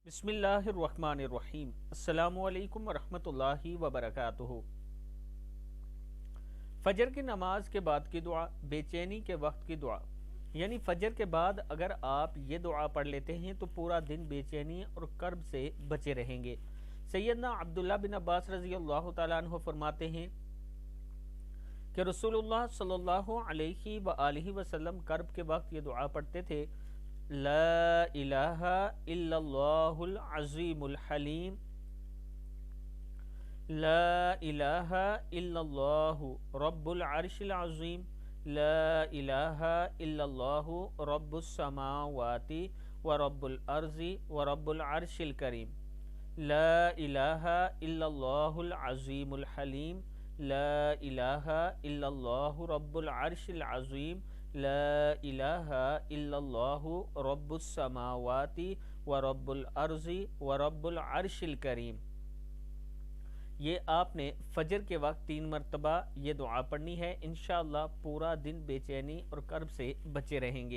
بسم اللہ الرحمن الرحیم۔ السلام علیکم ورحمۃ اللہ وبرکاتہ۔ فجر کی نماز کے بعد کی دعا، بے چینی کے وقت کی دعا، یعنی فجر کے بعد اگر آپ یہ دعا پڑھ لیتے ہیں تو پورا دن بے چینی اور کرب سے بچے رہیں گے۔ سیدنا عبداللہ بن عباس رضی اللہ تعالیٰ عنہ فرماتے ہیں کہ رسول اللہ صلی اللہ علیہ وآلہ وسلم کرب کے وقت یہ دعا پڑھتے تھے: لا الہ الا اللہ العظیم الحلیم، لا الہ الا اللہ رب العرش العظیم، لا الہ الا اللہ رب السماوات ورب الارض ورب العرش الکریم، لا الہ الا اللہ العظیم الحلیم، لا الہ الا اللہ رب العرش العظیم، لا الہ الا اللہ رب السماوات ورب الارض ورب العرش الکریم۔ یہ آپ نے فجر کے وقت 3 مرتبہ یہ دعا پڑھنی ہے، انشاءاللہ پورا دن بے چینی اور کرب سے بچے رہیں گے۔